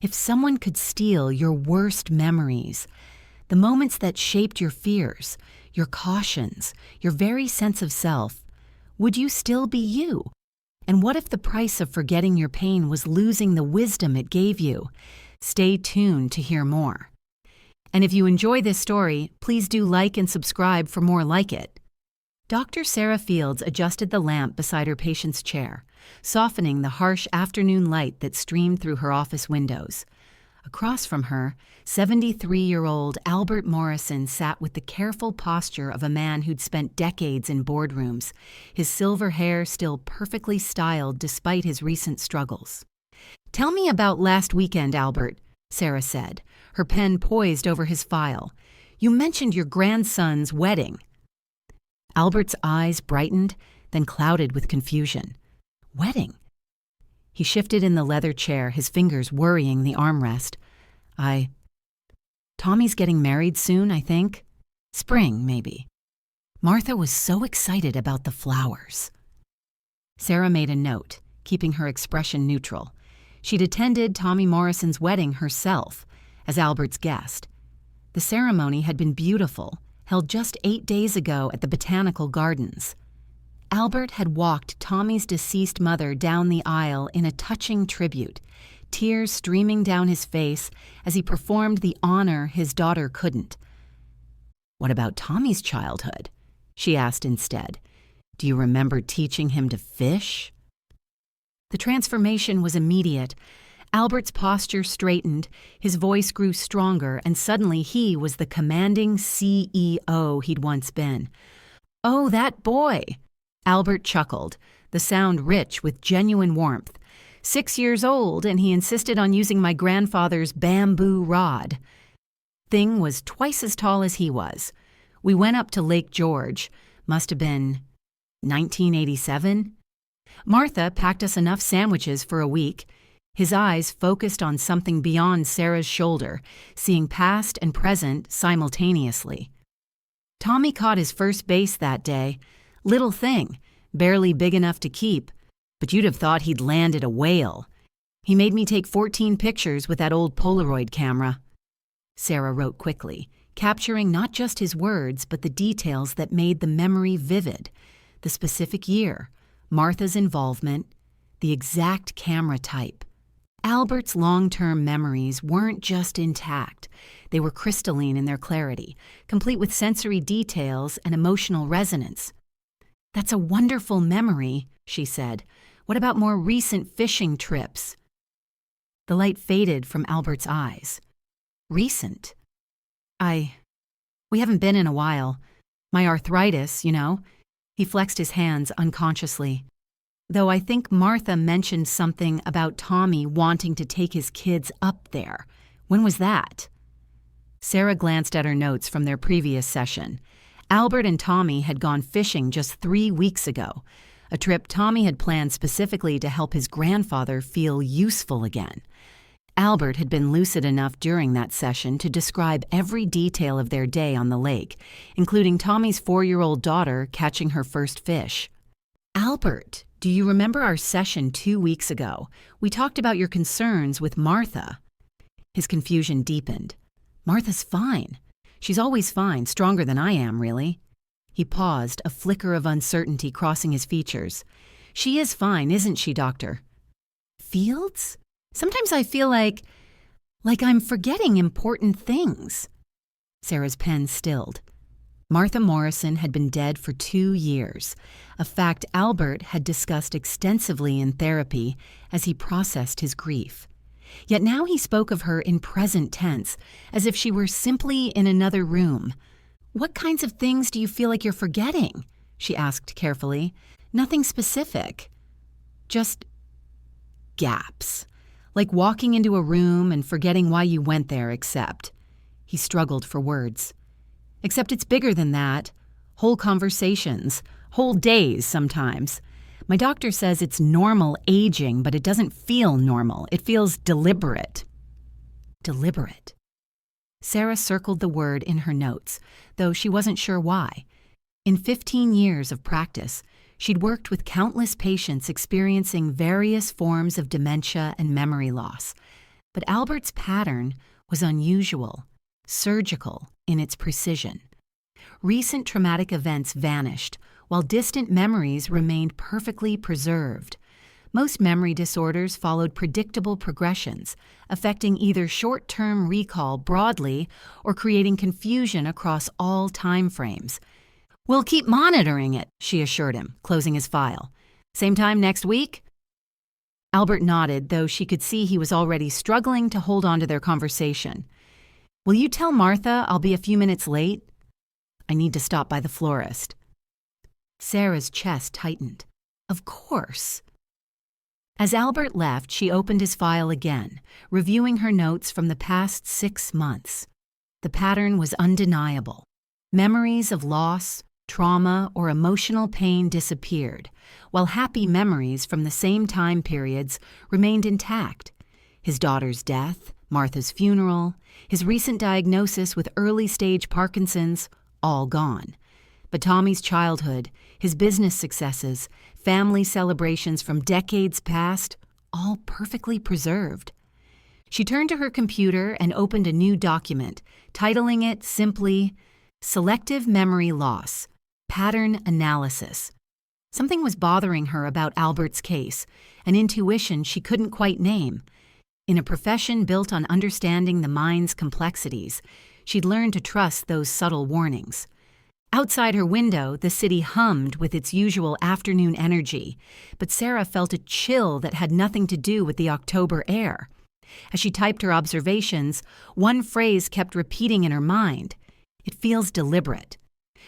If someone could steal your worst memories, the moments that shaped your fears, your cautions, your very sense of self, would you still be you? And what if the price of forgetting your pain was losing the wisdom it gave you? Stay tuned to hear more. And if you enjoy this story, please do like and subscribe for more like it. Dr. Sarah Fields adjusted the lamp beside her patient's chair, softening the harsh afternoon light that streamed through her office windows. Across from her, 73-year-old Albert Morrison sat with the careful posture of a man who'd spent decades in boardrooms, his silver hair still perfectly styled despite his recent struggles. "Tell me about last weekend, Albert," Sarah said, her pen poised over his file. "You mentioned your grandson's wedding." Albert's eyes brightened, then clouded with confusion. Wedding? He shifted in the leather chair, his fingers worrying the armrest. Tommy's getting married soon, I think. Spring, maybe. Martha was so excited about the flowers. Sarah made a note, keeping her expression neutral. She'd attended Tommy Morrison's wedding herself, as Albert's guest. The ceremony had been beautiful, held just 8 days ago at the Botanical Gardens. Albert had walked Tommy's deceased mother down the aisle in a touching tribute, tears streaming down his face as he performed the honor his daughter couldn't. "What about Tommy's childhood?" she asked instead. "Do you remember teaching him to fish?" The transformation was immediate. Albert's posture straightened, his voice grew stronger, and suddenly he was the commanding CEO he'd once been. "Oh, that boy!" Albert chuckled, the sound rich with genuine warmth. 6 years old, and he insisted on using my grandfather's bamboo rod. Thing was twice as tall as he was. We went up to Lake George. Must have been 1987. Martha packed us enough sandwiches for a week. His eyes focused on something beyond Sarah's shoulder, seeing past and present simultaneously. Tommy caught his first base that day. Little thing, barely big enough to keep, but you'd have thought he'd landed a whale. He made me take 14 pictures with that old Polaroid camera. Sarah wrote quickly, capturing not just his words, but the details that made the memory vivid. The specific year, Martha's involvement, the exact camera type. Albert's long-term memories weren't just intact. They were crystalline in their clarity, complete with sensory details and emotional resonance. "That's a wonderful memory," she said. "What about more recent fishing trips?" The light faded from Albert's eyes. "Recent? We haven't been in a while. My arthritis, you know." He flexed his hands unconsciously. "Though I think Martha mentioned something about Tommy wanting to take his kids up there. When was that?" Sarah glanced at her notes from their previous session. Albert and Tommy had gone fishing just 3 weeks ago, a trip Tommy had planned specifically to help his grandfather feel useful again. Albert had been lucid enough during that session to describe every detail of their day on the lake, including Tommy's 4-year-old daughter catching her first fish. "Albert, do you remember our session 2 weeks ago? We talked about your concerns with Martha." His confusion deepened. "Martha's fine. She's always fine, stronger than I am, really." He paused, a flicker of uncertainty crossing his features. "She is fine, isn't she, Doctor?" "Fields? Sometimes I feel like I'm forgetting important things." Sarah's pen stilled. Martha Morrison had been dead for 2 years, a fact Albert had discussed extensively in therapy as he processed his grief. Yet now he spoke of her in present tense, as if she were simply in another room. "What kinds of things do you feel like you're forgetting?" she asked carefully. "Nothing specific. Just gaps. Like walking into a room and forgetting why you went there, except." He struggled for words. "Except it's bigger than that. Whole conversations, whole days sometimes. My doctor says it's normal aging, but it doesn't feel normal. It feels deliberate." Deliberate. Sarah circled the word in her notes, though she wasn't sure why. In 15 years of practice, she'd worked with countless patients experiencing various forms of dementia and memory loss. But Albert's pattern was unusual, surgical in its precision. Recent traumatic events vanished, while distant memories remained perfectly preserved. Most memory disorders followed predictable progressions, affecting either short-term recall broadly or creating confusion across all time frames. "We'll keep monitoring it," she assured him, closing his file. "Same time next week?" Albert nodded, though she could see he was already struggling to hold on to their conversation. "Will you tell Martha I'll be a few minutes late? I need to stop by the florist." Sarah's chest tightened. Of course. As Albert left, she opened his file again, reviewing her notes from the past 6 months. The pattern was undeniable. Memories of loss, trauma, or emotional pain disappeared, while happy memories from the same time periods remained intact. His daughter's death, Martha's funeral, his recent diagnosis with early-stage Parkinson's, all gone. But Tommy's childhood, his business successes, family celebrations from decades past, all perfectly preserved. She turned to her computer and opened a new document, titling it simply, "Selective Memory Loss, Pattern Analysis." Something was bothering her about Albert's case, an intuition she couldn't quite name. In a profession built on understanding the mind's complexities, she'd learned to trust those subtle warnings. Outside her window, the city hummed with its usual afternoon energy, but Sarah felt a chill that had nothing to do with the October air. As she typed her observations, one phrase kept repeating in her mind. It feels deliberate.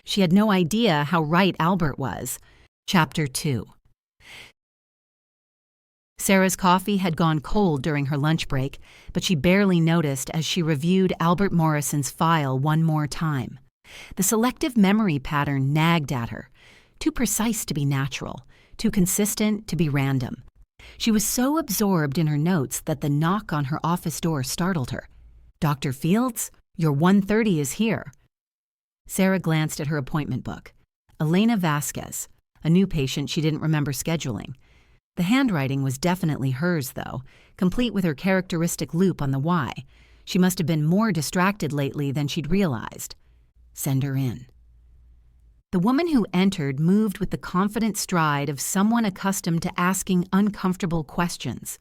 She had no idea how right Albert was. Chapter 2. Sarah's coffee had gone cold during her lunch break, but she barely noticed as she reviewed Albert Morrison's file one more time. The selective memory pattern nagged at her. Too precise to be natural, too consistent to be random. She was so absorbed in her notes that the knock on her office door startled her. "Dr. Fields, your 1:30 is here." Sarah glanced at her appointment book. Elena Vasquez, a new patient she didn't remember scheduling. The handwriting was definitely hers, though, complete with her characteristic loop on the Y. She must have been more distracted lately than she'd realized. Send her in. The woman who entered moved with the confident stride of someone accustomed to asking uncomfortable questions.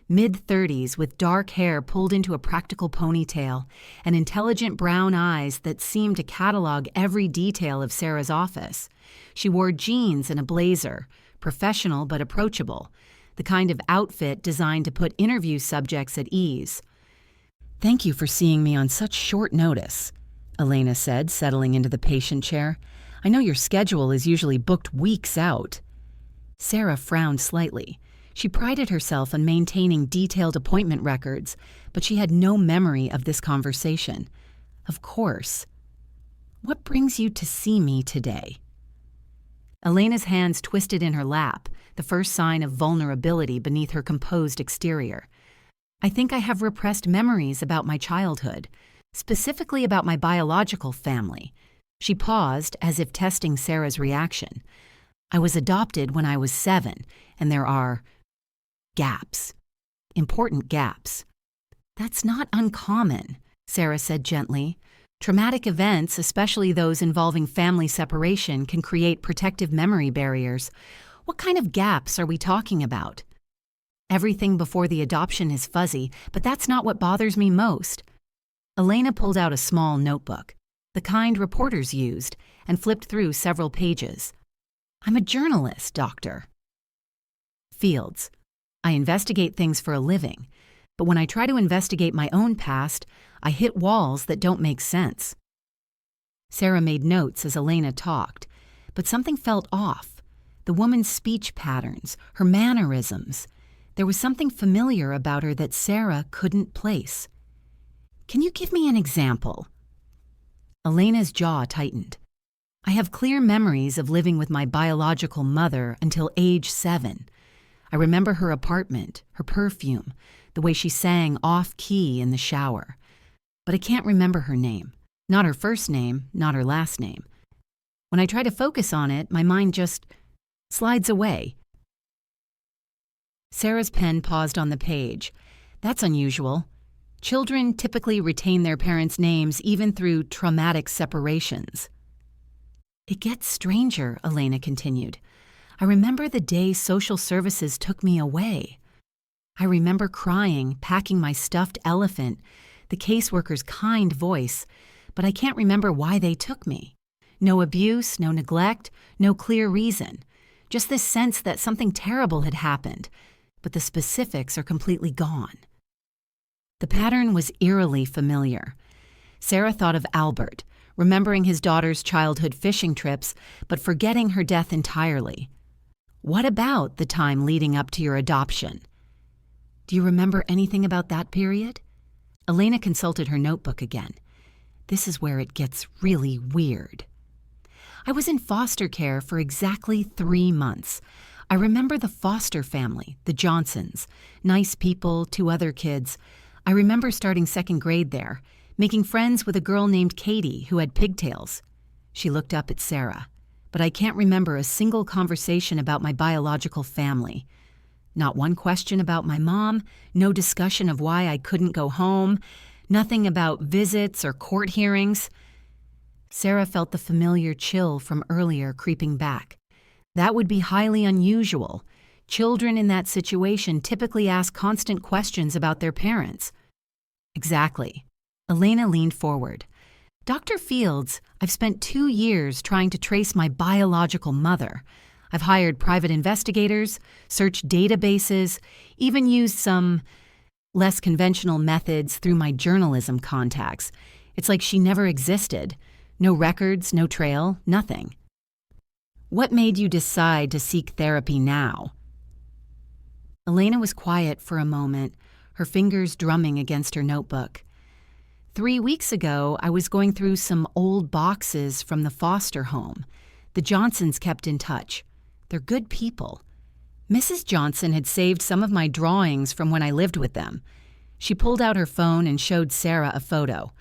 Mid-30s with dark hair pulled into a practical ponytail and intelligent brown eyes that seemed to catalog every detail of Sarah's office. She wore jeans and a blazer, professional but approachable, the kind of outfit designed to put interview subjects at ease. "Thank you for seeing me on such short notice," Elena said, settling into the patient chair. "I know your schedule is usually booked weeks out." Sarah frowned slightly. She prided herself on maintaining detailed appointment records, but she had no memory of this conversation. Of course. "What brings you to see me today?" Elena's hands twisted in her lap, the first sign of vulnerability beneath her composed exterior. "I think I have repressed memories about my childhood. Specifically about my biological family." She paused as if testing Sarah's reaction. "I was adopted when I was 7, and there are gaps. Important gaps." "That's not uncommon," Sarah said gently. "Traumatic events, especially those involving family separation, can create protective memory barriers. What kind of gaps are we talking about?" "Everything before the adoption is fuzzy, but that's not what bothers me most." Elena pulled out a small notebook, the kind reporters used, and flipped through several pages. "I'm a journalist, doctor." "Fields. I investigate things for a living, but when I try to investigate my own past, I hit walls that don't make sense." Sarah made notes as Elena talked, but something felt off. The woman's speech patterns, her mannerisms. There was something familiar about her that Sarah couldn't place. "Can you give me an example?" Elena's jaw tightened. "I have clear memories of living with my biological mother until age 7. I remember her apartment, her perfume, the way she sang off-key in the shower. But I can't remember her name. Not her first name, not her last name. When I try to focus on it, my mind just slides away." Sarah's pen paused on the page. That's unusual. Children typically retain their parents' names even through traumatic separations. It gets stranger, Elena continued. I remember the day social services took me away. I remember crying, packing my stuffed elephant, the caseworker's kind voice, but I can't remember why they took me. No abuse, no neglect, no clear reason. Just this sense that something terrible had happened, but the specifics are completely gone. The pattern was eerily familiar. Sarah thought of Albert, remembering his daughter's childhood fishing trips, but forgetting her death entirely. What about the time leading up to your adoption? Do you remember anything about that period? Elena consulted her notebook again. This is where it gets really weird. I was in foster care for exactly 3 months. I remember the foster family, the Johnsons, nice people, 2 other kids. I remember starting 2nd grade there, making friends with a girl named Katie who had pigtails. She looked up at Sarah, but I can't remember a single conversation about my biological family. Not one question about my mom, no discussion of why I couldn't go home, nothing about visits or court hearings. Sarah felt the familiar chill from earlier creeping back. That would be highly unusual. Children in that situation typically ask constant questions about their parents. Exactly. Elena leaned forward. Dr. Fields, I've spent 2 years trying to trace my biological mother. I've hired private investigators, searched databases, even used some less conventional methods through my journalism contacts. It's like she never existed. No records, no trail, nothing. What made you decide to seek therapy now? Elena was quiet for a moment, her fingers drumming against her notebook. 3 weeks ago, I was going through some old boxes from the foster home. The Johnsons kept in touch. They're good people. Mrs. Johnson had saved some of my drawings from when I lived with them. She pulled out her phone and showed Sarah a photo.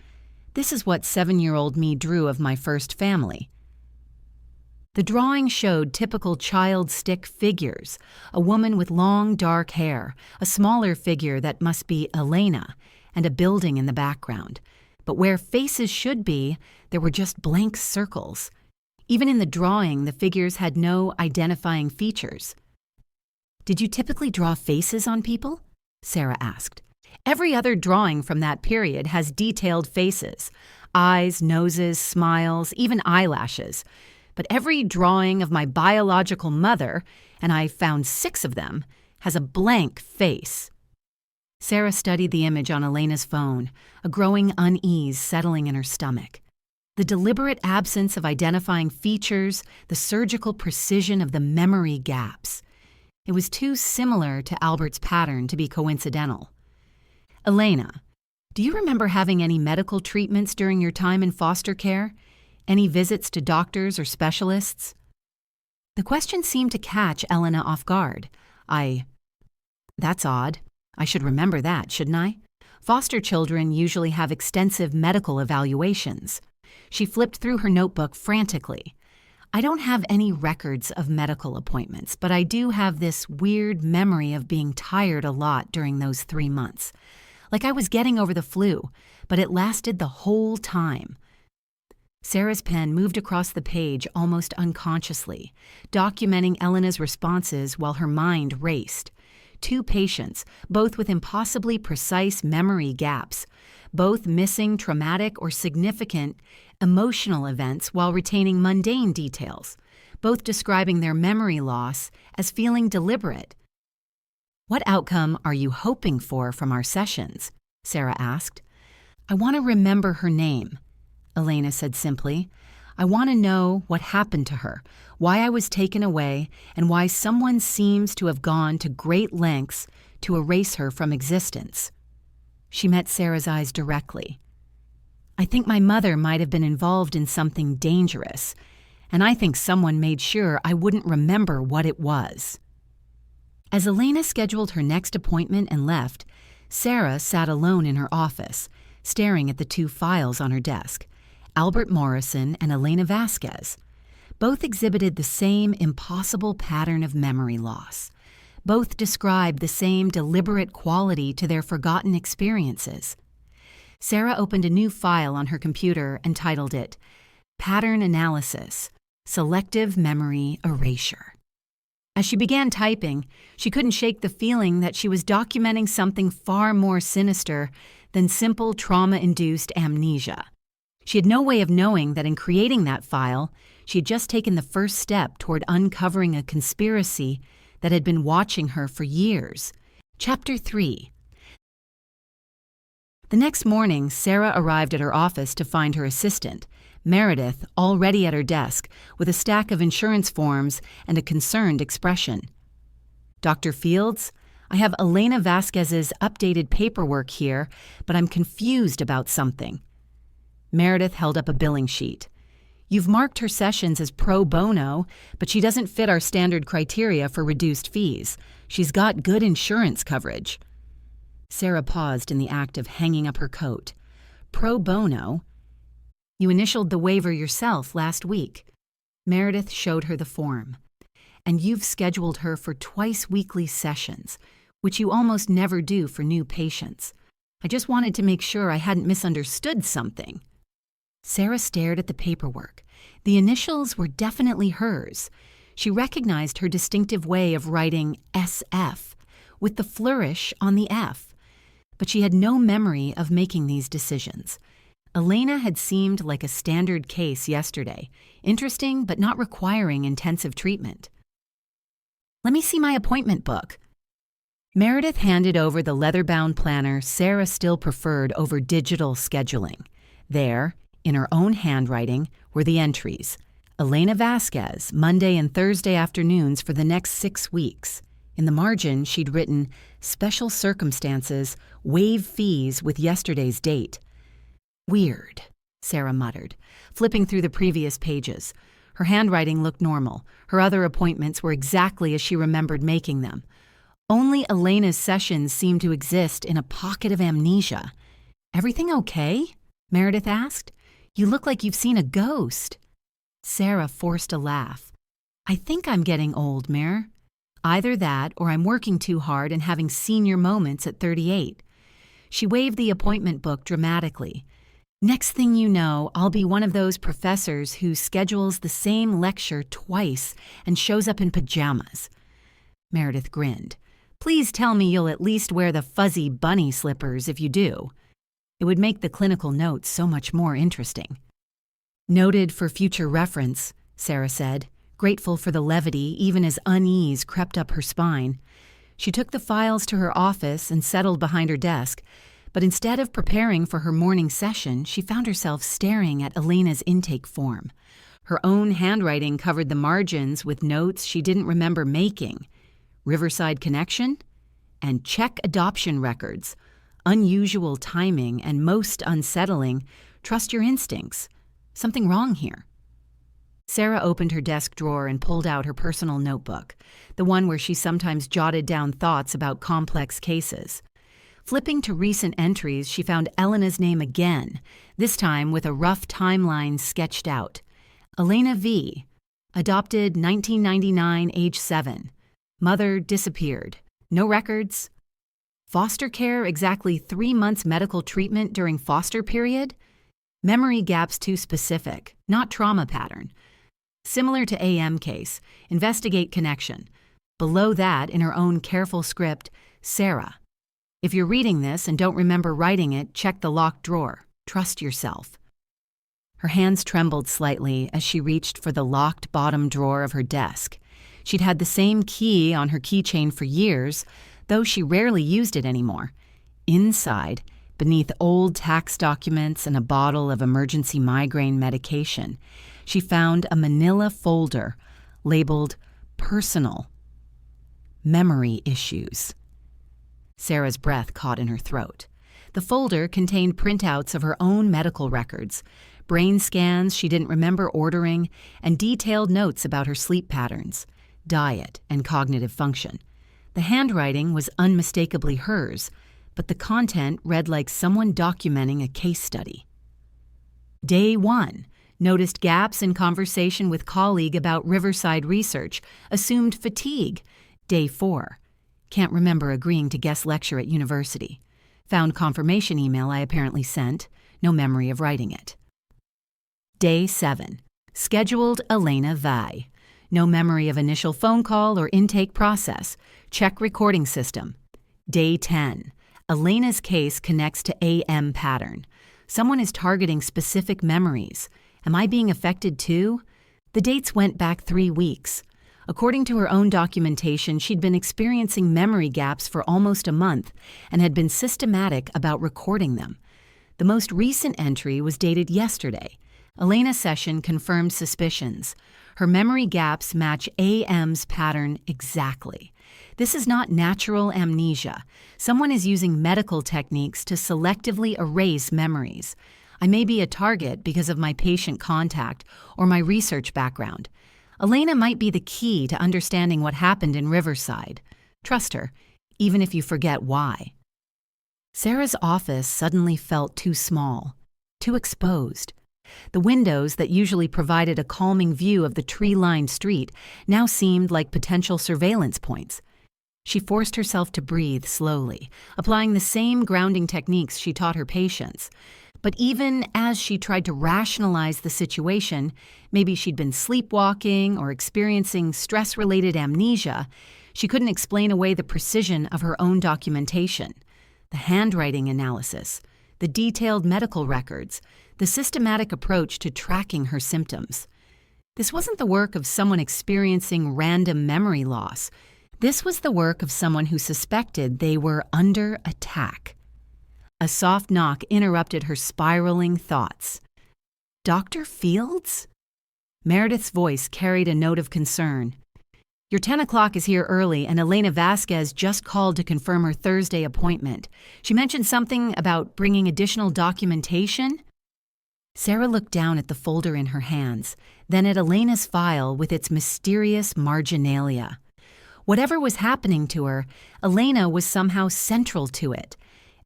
This is what 7-year-old me drew of my first family. The drawing showed typical child stick figures, a woman with long, dark hair, a smaller figure that must be Elena, and a building in the background. But where faces should be, there were just blank circles. Even in the drawing, the figures had no identifying features. Did you typically draw faces on people? Sarah asked. Every other drawing from that period has detailed faces, eyes, noses, smiles, even eyelashes. But every drawing of my biological mother, and I found 6 of them, has a blank face. Sarah studied the image on Elena's phone, a growing unease settling in her stomach. The deliberate absence of identifying features, the surgical precision of the memory gaps. It was too similar to Albert's pattern to be coincidental. Elena, do you remember having any medical treatments during your time in foster care? Any visits to doctors or specialists? The question seemed to catch Elena off guard. That's odd. I should remember that, shouldn't I? Foster children usually have extensive medical evaluations. She flipped through her notebook frantically. I don't have any records of medical appointments, but I do have this weird memory of being tired a lot during those 3 months. Like I was getting over the flu, but it lasted the whole time. Sarah's pen moved across the page almost unconsciously, documenting Elena's responses while her mind raced. 2 patients, both with impossibly precise memory gaps, both missing traumatic or significant emotional events while retaining mundane details, both describing their memory loss as feeling deliberate. What outcome are you hoping for from our sessions? Sarah asked. I want to remember her name, Elena said simply. I want to know what happened to her, why I was taken away, and why someone seems to have gone to great lengths to erase her from existence. She met Sarah's eyes directly. I think my mother might have been involved in something dangerous, and I think someone made sure I wouldn't remember what it was. As Elena scheduled her next appointment and left, Sarah sat alone in her office, staring at the 2 files on her desk. Albert Morrison and Elena Vasquez. Both exhibited the same impossible pattern of memory loss. Both describe the same deliberate quality to their forgotten experiences. Sarah opened a new file on her computer and titled it, Pattern Analysis, Selective Memory Erasure. As she began typing, she couldn't shake the feeling that she was documenting something far more sinister than simple trauma-induced amnesia. She had no way of knowing that in creating that file, she had just taken the first step toward uncovering a conspiracy that had been watching her for years. Chapter 3. The next morning, Sarah arrived at her office to find her assistant, Meredith, already at her desk with a stack of insurance forms and a concerned expression. Dr. Fields, I have Elena Vasquez's updated paperwork here, but I'm confused about something. Meredith held up a billing sheet. You've marked her sessions as pro bono, but she doesn't fit our standard criteria for reduced fees. She's got good insurance coverage. Sarah paused in the act of hanging up her coat. Pro bono? You initialed the waiver yourself last week. Meredith showed her the form. And you've scheduled her for twice-weekly sessions, which you almost never do for new patients. I just wanted to make sure I hadn't misunderstood something. Sarah stared at the paperwork. The initials were definitely hers. She recognized her distinctive way of writing SF, with the flourish on the F. But she had no memory of making these decisions. Elena had seemed like a standard case yesterday, interesting but not requiring intensive treatment. Let me see my appointment book. Meredith handed over the leather-bound planner Sarah still preferred over digital scheduling. There, in her own handwriting, were the entries. Elena Vasquez, Monday and Thursday afternoons for the next 6 weeks. In the margin, she'd written, Special circumstances, waive fees with yesterday's date. Weird, Sarah muttered, flipping through the previous pages. Her handwriting looked normal. Her other appointments were exactly as she remembered making them. Only Elena's sessions seemed to exist in a pocket of amnesia. Everything okay? Meredith asked. You look like you've seen a ghost. Sarah forced a laugh. I think I'm getting old, Mare. Either that or I'm working too hard and having senior moments at 38. She waved the appointment book dramatically. Next thing you know, I'll be one of those professors who schedules the same lecture twice and shows up in pajamas. Meredith grinned. Please tell me you'll at least wear the fuzzy bunny slippers if you do. It would make the clinical notes so much more interesting. Noted for future reference, Sarah said, grateful for the levity even as unease crept up her spine. She took the files to her office and settled behind her desk, but instead of preparing for her morning session, she found herself staring at Elena's intake form. Her own handwriting covered the margins with notes she didn't remember making. Riverside connection? And check adoption records. Unusual timing and most unsettling. Trust your instincts. Something wrong here. Sarah opened her desk drawer and pulled out her personal notebook, the one where she sometimes jotted down thoughts about complex cases. Flipping to recent entries, she found Elena's name again, this time with a rough timeline sketched out. Elena V. Adopted 1999, age 7. Mother disappeared. No records. Foster care exactly 3 months medical treatment during foster period? Memory gaps too specific, not trauma pattern. Similar to AM case, investigate connection. Below that, in her own careful script, Sarah. If you're reading this and don't remember writing it, check the locked drawer. Trust yourself. Her hands trembled slightly as she reached for the locked bottom drawer of her desk. She'd had the same key on her keychain for years, though she rarely used it anymore. Inside, beneath old tax documents and a bottle of emergency migraine medication, she found a manila folder labeled Personal. Memory Issues. Sarah's breath caught in her throat. The folder contained printouts of her own medical records, brain scans she didn't remember ordering, and detailed notes about her sleep patterns, diet, and cognitive function. The handwriting was unmistakably hers, but the content read like someone documenting a case study. Day 1. Noticed gaps in conversation with colleague about Riverside research. Assumed fatigue. Day 4. Can't remember agreeing to guest lecture at university. Found confirmation email I apparently sent. No memory of writing it. Day 7. Scheduled Elena Vasquez. No memory of initial phone call or intake process. Check recording system. Day 10. Elena's case connects to AM pattern. Someone is targeting specific memories. Am I being affected too? The dates went back 3 weeks. According to her own documentation, she'd been experiencing memory gaps for almost a month and had been systematic about recording them. The most recent entry was dated yesterday. Elena's session confirmed suspicions. Her memory gaps match AM's pattern exactly. This is not natural amnesia. Someone is using medical techniques to selectively erase memories. I may be a target because of my patient contact or my research background. Elena might be the key to understanding what happened in Riverside. Trust her, even if you forget why. Sarah's office suddenly felt too small, too exposed. The windows that usually provided a calming view of the tree-lined street now seemed like potential surveillance points. She forced herself to breathe slowly, applying the same grounding techniques she taught her patients. But even as she tried to rationalize the situation, maybe she'd been sleepwalking or experiencing stress-related amnesia, she couldn't explain away the precision of her own documentation. The handwriting analysis, the detailed medical records, the systematic approach to tracking her symptoms. This wasn't the work of someone experiencing random memory loss. This was the work of someone who suspected they were under attack. A soft knock interrupted her spiraling thoughts. Dr. Fields? Meredith's voice carried a note of concern. Your 10 o'clock is here early, and Elena Vasquez just called to confirm her Thursday appointment. She mentioned something about bringing additional documentation. Sarah looked down at the folder in her hands, then at Elena's file with its mysterious marginalia. Whatever was happening to her, Elena was somehow central to it.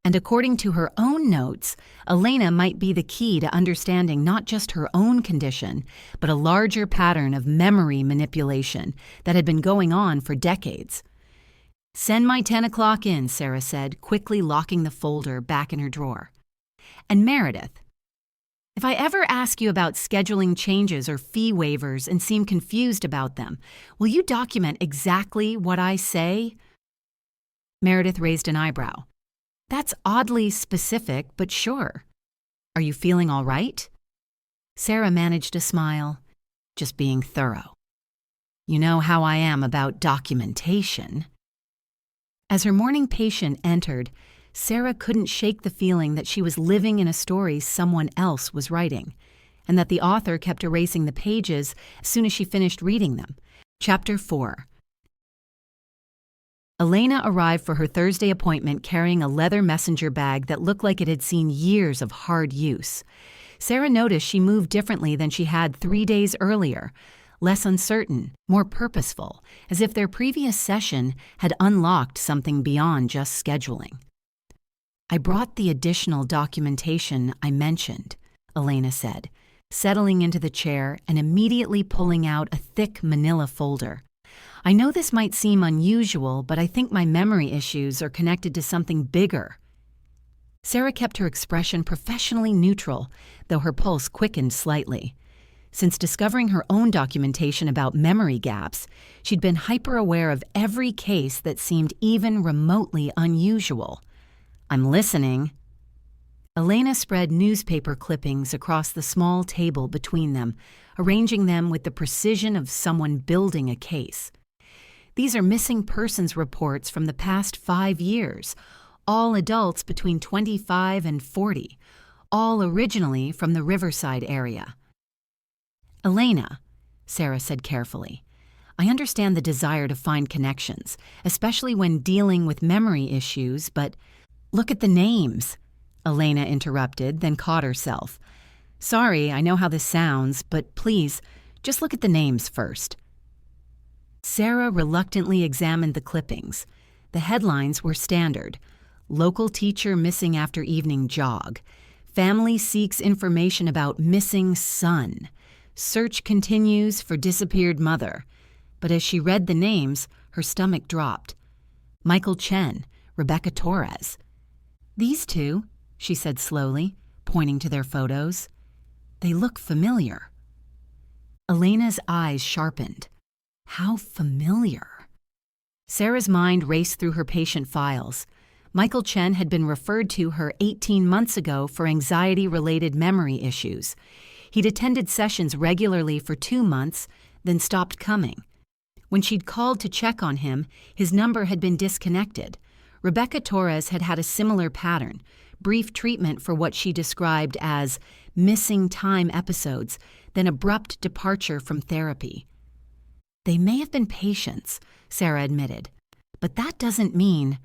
And according to her own notes, Elena might be the key to understanding not just her own condition, but a larger pattern of memory manipulation that had been going on for decades. Send my 10 o'clock in, Sarah said, quickly locking the folder back in her drawer. And Meredith, if I ever ask you about scheduling changes or fee waivers and seem confused about them, will you document exactly what I say? Meredith raised an eyebrow. That's oddly specific, but sure. Are you feeling all right? Sarah managed a smile, just being thorough. You know how I am about documentation. As her morning patient entered, Sarah couldn't shake the feeling that she was living in a story someone else was writing, and that the author kept erasing the pages as soon as she finished reading them. Chapter 4. Elena arrived for her Thursday appointment carrying a leather messenger bag that looked like it had seen years of hard use. Sarah noticed she moved differently than she had 3 days earlier, less uncertain, more purposeful, as if their previous session had unlocked something beyond just scheduling. I brought the additional documentation I mentioned, Elena said, settling into the chair and immediately pulling out a thick manila folder. I know this might seem unusual, but I think my memory issues are connected to something bigger. Sarah kept her expression professionally neutral, though her pulse quickened slightly. Since discovering her own documentation about memory gaps, she'd been hyper-aware of every case that seemed even remotely unusual. I'm listening. Elena spread newspaper clippings across the small table between them, arranging them with the precision of someone building a case. These are missing persons reports from the past 5 years, all adults between 25 and 40, all originally from the Riverside area. Elena, Sarah said carefully, I understand the desire to find connections, especially when dealing with memory issues, but look at the names, Elena interrupted, then caught herself. Sorry, I know how this sounds, but please, just look at the names first. Sarah reluctantly examined the clippings. The headlines were standard. Local teacher missing after evening jog. Family seeks information about missing son. Search continues for disappeared mother. But as she read the names, her stomach dropped. Michael Chen, Rebecca Torres. These two, she said slowly, pointing to their photos. They look familiar. Elena's eyes sharpened. How familiar? Sarah's mind raced through her patient files. Michael Chen had been referred to her 18 months ago for anxiety-related memory issues. He'd attended sessions regularly for 2 months, then stopped coming. When she'd called to check on him, his number had been disconnected. Rebecca Torres had had a similar pattern, brief treatment for what she described as missing time episodes, then abrupt departure from therapy. They may have been patients, Sarah admitted, but that doesn't mean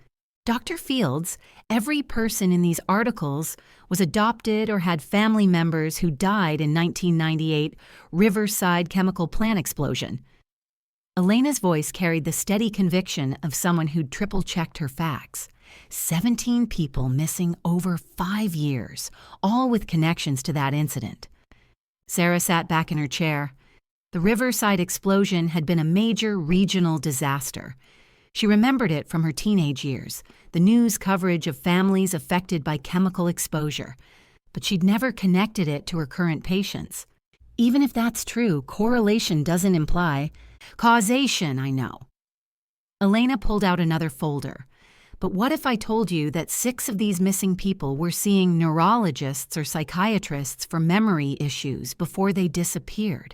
Dr. Fields, every person in these articles was adopted or had family members who died in 1998 Riverside chemical plant explosion. Elena's voice carried the steady conviction of someone who'd triple-checked her facts. 17 people missing over 5 years, all with connections to that incident. Sarah sat back in her chair. The Riverside explosion had been a major regional disaster. She remembered it from her teenage years, the news coverage of families affected by chemical exposure, but she'd never connected it to her current patients. Even if that's true, correlation doesn't imply causation, I know. Elena pulled out another folder. But what if I told you that 6 of these missing people were seeing neurologists or psychiatrists for memory issues before they disappeared?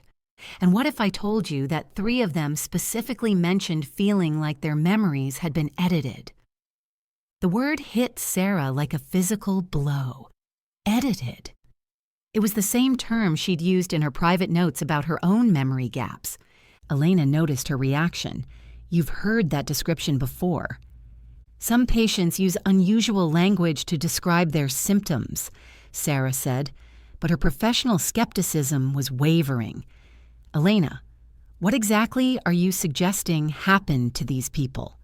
And what if I told you that 3 of them specifically mentioned feeling like their memories had been edited? The word hit Sarah like a physical blow. Edited. It was the same term she'd used in her private notes about her own memory gaps. Elena noticed her reaction. You've heard that description before. Some patients use unusual language to describe their symptoms, Sarah said, but her professional skepticism was wavering. Elena, what exactly are you suggesting happened to these people?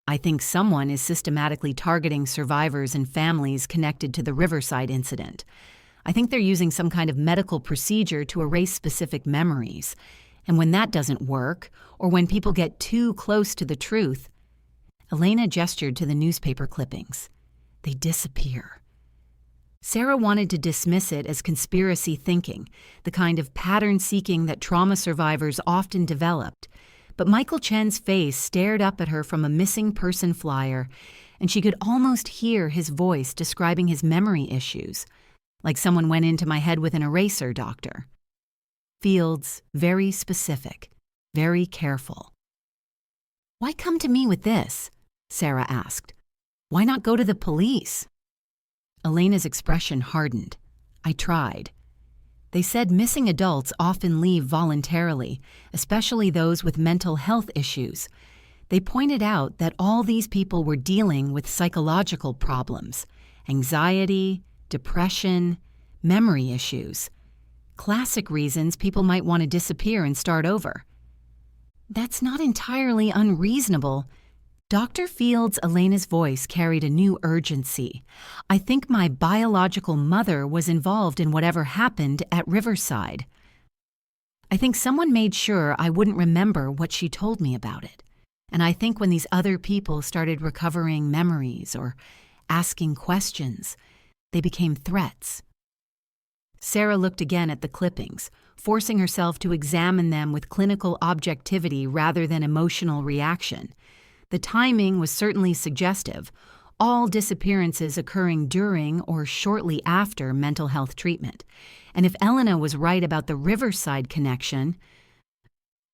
I think someone is systematically targeting survivors and families connected to the Riverside incident. I think they're using some kind of medical procedure to erase specific memories. And when that doesn't work, or when people get too close to the truth, Elena gestured to the newspaper clippings. They disappear. Sarah wanted to dismiss it as conspiracy thinking, the kind of pattern-seeking that trauma survivors often developed. But Michael Chen's face stared up at her from a missing person flyer, and she could almost hear his voice describing his memory issues, like someone went into my head with an eraser, doctor. Fields, very specific, very careful. Why come to me with this? Sarah asked. Why not go to the police? Elena's expression hardened. I tried. They said missing adults often leave voluntarily, especially those with mental health issues. They pointed out that all these people were dealing with psychological problems, anxiety, depression, memory issues. Classic reasons people might want to disappear and start over. That's not entirely unreasonable. Dr. Fields' Elena's voice carried a new urgency. I think my biological mother was involved in whatever happened at Riverside. I think someone made sure I wouldn't remember what she told me about it. And I think when these other people started recovering memories or asking questions, they became threats. Sarah looked again at the clippings, forcing herself to examine them with clinical objectivity rather than emotional reaction. The timing was certainly suggestive, all disappearances occurring during or shortly after mental health treatment. And if Elena was right about the Riverside connection,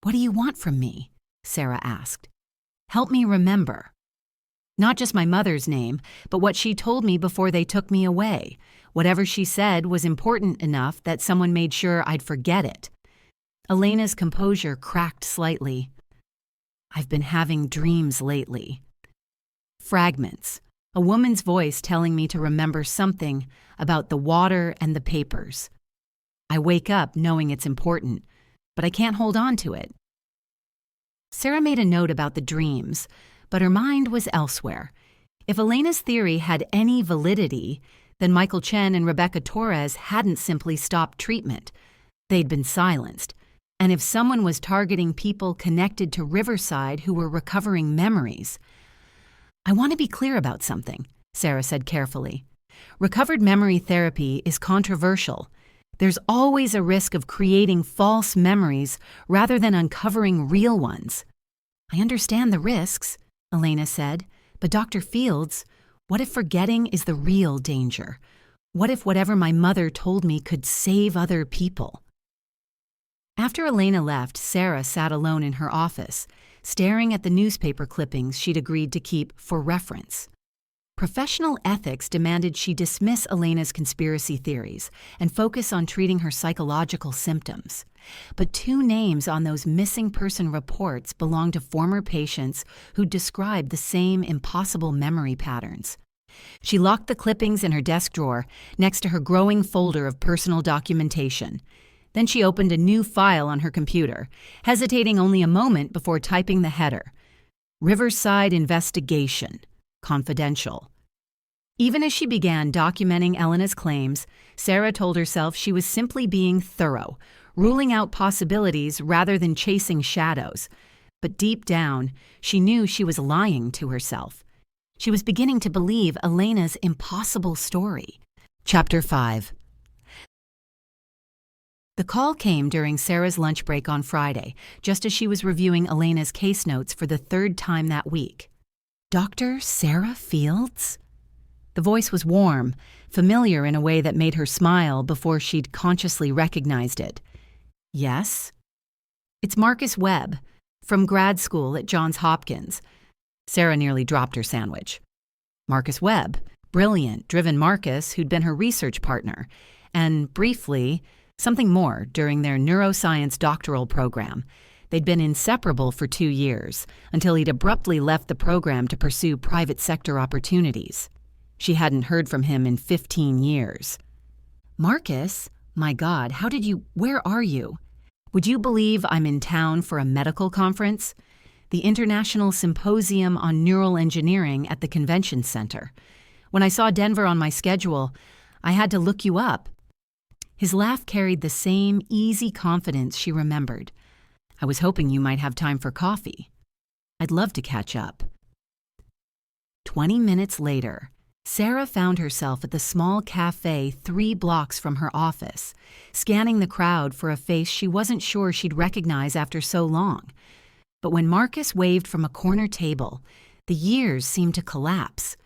"What do you want from me?" Sarah asked. "Help me remember. Not just my mother's name, but what she told me before they took me away. Whatever she said was important enough that someone made sure I'd forget it." Elena's composure cracked slightly. "I've been having dreams lately. Fragments. A woman's voice telling me to remember something about the water and the papers. I wake up knowing it's important, but I can't hold on to it." Sarah made a note about the dreams, but her mind was elsewhere. If Elena's theory had any validity, then Michael Chen and Rebecca Torres hadn't simply stopped treatment. They'd been silenced. And if someone was targeting people connected to Riverside who were recovering memories, I want to be clear about something, Sarah said carefully. Recovered memory therapy is controversial. There's always a risk of creating false memories rather than uncovering real ones. I understand the risks, Elena said, but Dr. Fields, what if forgetting is the real danger? What if whatever my mother told me could save other people? After Elena left, Sarah sat alone in her office, staring at the newspaper clippings she'd agreed to keep for reference. Professional ethics demanded she dismiss Elena's conspiracy theories and focus on treating her psychological symptoms. But 2 names on those missing person reports belonged to former patients who described the same impossible memory patterns. She locked the clippings in her desk drawer next to her growing folder of personal documentation. Then she opened a new file on her computer, hesitating only a moment before typing the header. Riverside Investigation. Confidential. Even as she began documenting Elena's claims, Sarah told herself she was simply being thorough, ruling out possibilities rather than chasing shadows. But deep down, she knew she was lying to herself. She was beginning to believe Elena's impossible story. Chapter 5. The call came during Sarah's lunch break on Friday, just as she was reviewing Elena's case notes for the 3rd time that week. Dr. Sarah Fields? The voice was warm, familiar in a way that made her smile before she'd consciously recognized it. Yes? It's Marcus Webb, from grad school at Johns Hopkins. Sarah nearly dropped her sandwich. Marcus Webb, brilliant, driven Marcus who'd been her research partner, and briefly, something more during their neuroscience doctoral program. They'd been inseparable for 2 years, until he'd abruptly left the program to pursue private sector opportunities. She hadn't heard from him in 15 years. Marcus, my God, where are you? Would you believe I'm in town for a medical conference? The International Symposium on Neural Engineering at the Convention Center. When I saw Denver on my schedule, I had to look you up. His laugh carried the same easy confidence she remembered. I was hoping you might have time for coffee. I'd love to catch up. 20 minutes later, Sarah found herself at the small cafe 3 blocks from her office, scanning the crowd for a face she wasn't sure she'd recognize after so long. But when Marcus waved from a corner table, the years seemed to collapse.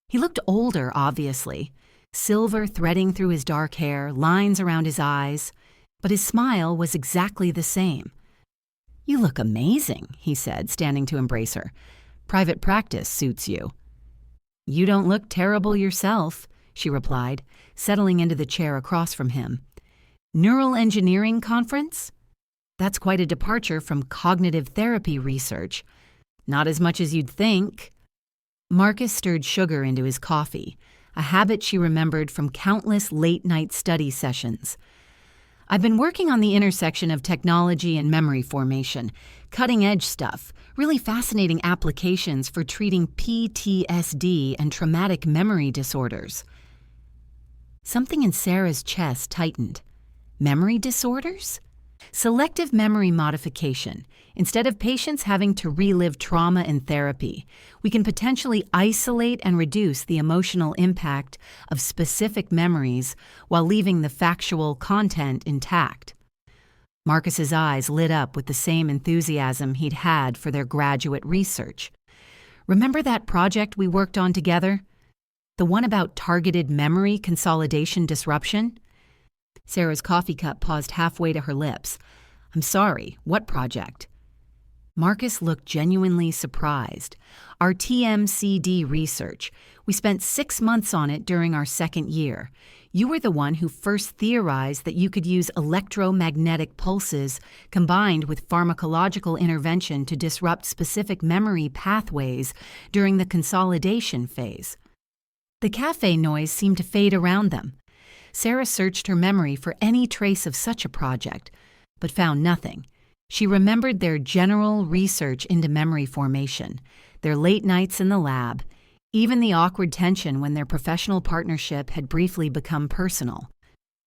He looked older, obviously, silver threading through his dark hair, lines around his eyes, but his smile was exactly the same. You look amazing, he said, standing to embrace her. Private practice suits you. You don't look terrible yourself, she replied, settling into the chair across from him. Neural engineering conference? That's quite a departure from cognitive therapy research. Not as much as you'd think. Marcus stirred sugar into his coffee, a habit she remembered from countless late-night study sessions. I've been working on the intersection of technology and memory formation, cutting-edge stuff, really fascinating applications for treating PTSD and traumatic memory disorders. Something in Sarah's chest tightened. Memory disorders? Selective memory modification. Instead of patients having to relive trauma in therapy, we can potentially isolate and reduce the emotional impact of specific memories while leaving the factual content intact. Marcus's eyes lit up with the same enthusiasm he'd had for their graduate research. Remember that project we worked on together? The one about targeted memory consolidation disruption? Sarah's coffee cup paused halfway to her lips. I'm sorry, what project? Marcus looked genuinely surprised. Our TMCD research. We spent 6 months on it during our 2nd year. You were the one who first theorized that you could use electromagnetic pulses combined with pharmacological intervention to disrupt specific memory pathways during the consolidation phase. The cafe noise seemed to fade around them. Sarah searched her memory for any trace of such a project, but found nothing. She remembered their general research into memory formation, their late nights in the lab, even the awkward tension when their professional partnership had briefly become personal.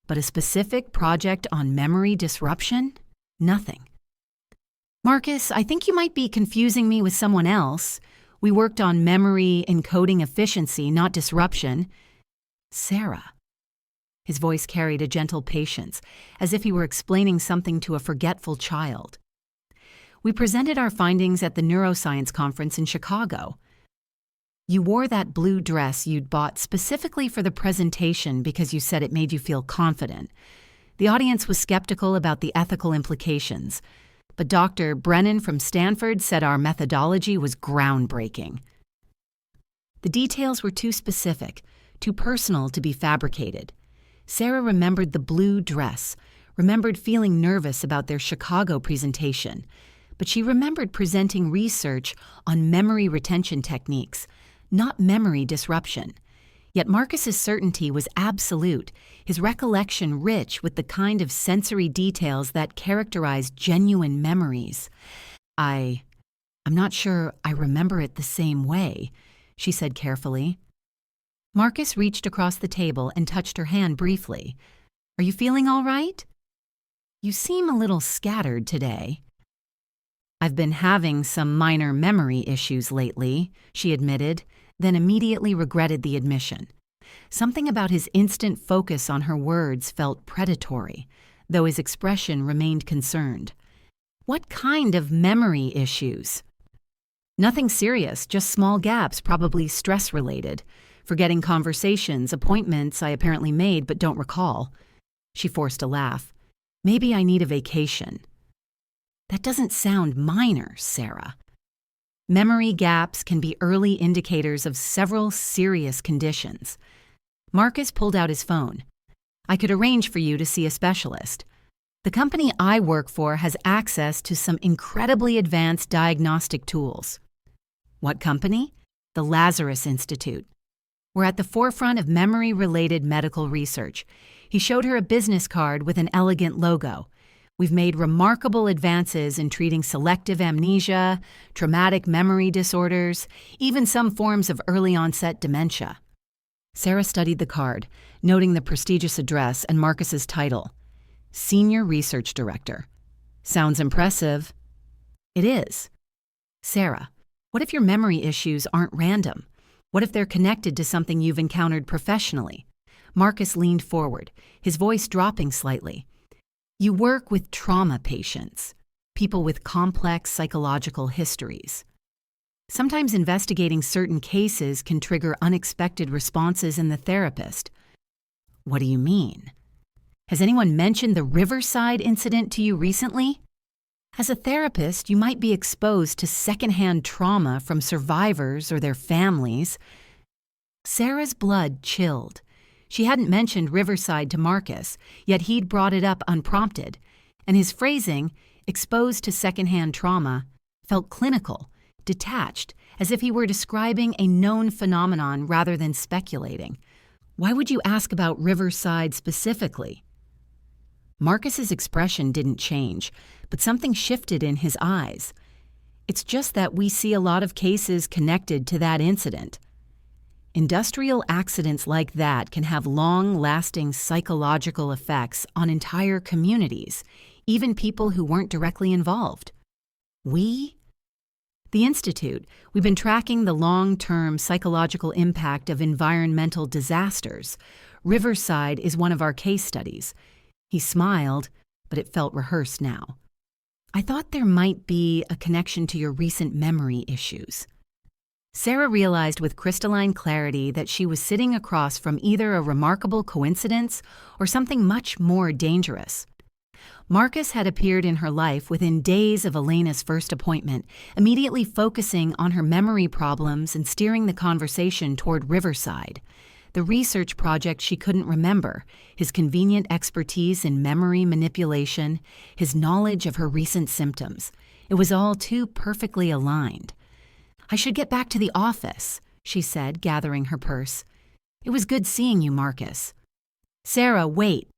But a specific project on memory disruption? Nothing. Marcus, I think you might be confusing me with someone else. We worked on memory encoding efficiency, not disruption. Sarah. His voice carried a gentle patience, as if he were explaining something to a forgetful child. We presented our findings at the Neuroscience conference in Chicago. You wore that blue dress you'd bought specifically for the presentation because you said it made you feel confident. The audience was skeptical about the ethical implications, but Dr. Brennan from Stanford said our methodology was groundbreaking. The details were too specific, too personal to be fabricated. Sarah remembered the blue dress, remembered feeling nervous about their Chicago presentation, but she remembered presenting research on memory retention techniques, not memory disruption. Yet Marcus's certainty was absolute, his recollection rich with the kind of sensory details that characterize genuine memories. I'm not sure I remember it the same way, she said carefully. Marcus reached across the table and touched her hand briefly. Are you feeling all right? You seem a little scattered today. I've been having some minor memory issues lately, she admitted, then immediately regretted the admission. Something about his instant focus on her words felt predatory, though his expression remained concerned. What kind of memory issues? Nothing serious, just small gaps, probably stress-related. Forgetting conversations, appointments I apparently made but don't recall. She forced a laugh. Maybe I need a vacation. That doesn't sound minor, Sarah. Memory gaps can be early indicators of several serious conditions. Marcus pulled out his phone. I could arrange for you to see a specialist. The company I work for has access to some incredibly advanced diagnostic tools. What company? The Lazarus Institute. We're at the forefront of memory-related medical research. He showed her a business card with an elegant logo. We've made remarkable advances in treating selective amnesia, traumatic memory disorders, even some forms of early-onset dementia. Sarah studied the card, noting the prestigious address and Marcus's title, Senior Research Director. Sounds impressive. It is. Sarah, what if your memory issues aren't random? What if they're connected to something you've encountered professionally? Marcus leaned forward, his voice dropping slightly. You work with trauma patients, people with complex psychological histories. Sometimes investigating certain cases can trigger unexpected responses in the therapist. What do you mean? Has anyone mentioned the Riverside incident to you recently? As a therapist, you might be exposed to secondhand trauma from survivors or their families. Sarah's blood chilled. She hadn't mentioned Riverside to Marcus, yet he'd brought it up unprompted, and his phrasing, exposed to secondhand trauma, felt clinical, detached, as if he were describing a known phenomenon rather than speculating. Why would you ask about Riverside specifically? Marcus's expression didn't change, but something shifted in his eyes. It's just that we see a lot of cases connected to that incident. Industrial accidents like that can have long-lasting psychological effects on entire communities, even people who weren't directly involved. We? The Institute, we've been tracking the long-term psychological impact of environmental disasters. Riverside is one of our case studies. He smiled, but it felt rehearsed now. I thought there might be a connection to your recent memory issues. Sarah realized with crystalline clarity that she was sitting across from either a remarkable coincidence or something much more dangerous. Marcus had appeared in her life within days of Elena's first appointment, immediately focusing on her memory problems and steering the conversation toward Riverside, the research project she couldn't remember, his convenient expertise in memory manipulation, his knowledge of her recent symptoms. It was all too perfectly aligned. I should get back to the office, she said, gathering her purse. It was good seeing you, Marcus. Sarah, wait.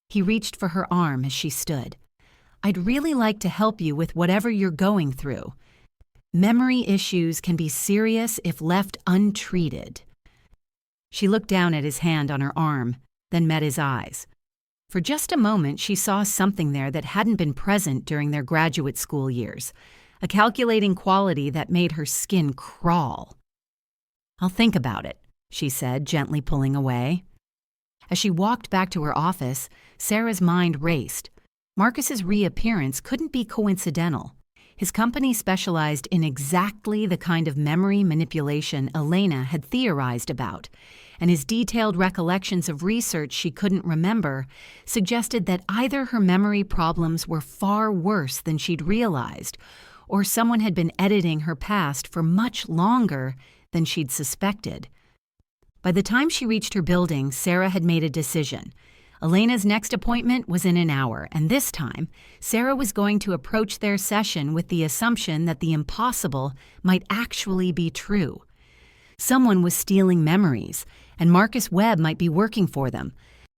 He reached for her arm as she stood. I'd really like to help you with whatever you're going through. Memory issues can be serious if left untreated. She looked down at his hand on her arm, then met his eyes. For just a moment, she saw something there that hadn't been present during their graduate school years. a calculating quality that made her skin crawl. "I'll think about it," she said, gently pulling away. As she walked back to her office, Sarah's mind raced. Marcus's reappearance couldn't be coincidental. His company specialized in exactly the kind of memory manipulation Elena had theorized about, and his detailed recollections of research she couldn't remember suggested that either her memory problems were far worse than she'd realized, or someone had been editing her past for much longer than she'd suspected. By the time she reached her building, Sarah had made a decision. Elena's next appointment was in an hour, and this time, Sarah was going to approach their session with the assumption that the impossible might actually be true. Someone was stealing memories, and Marcus Webb might be working for them,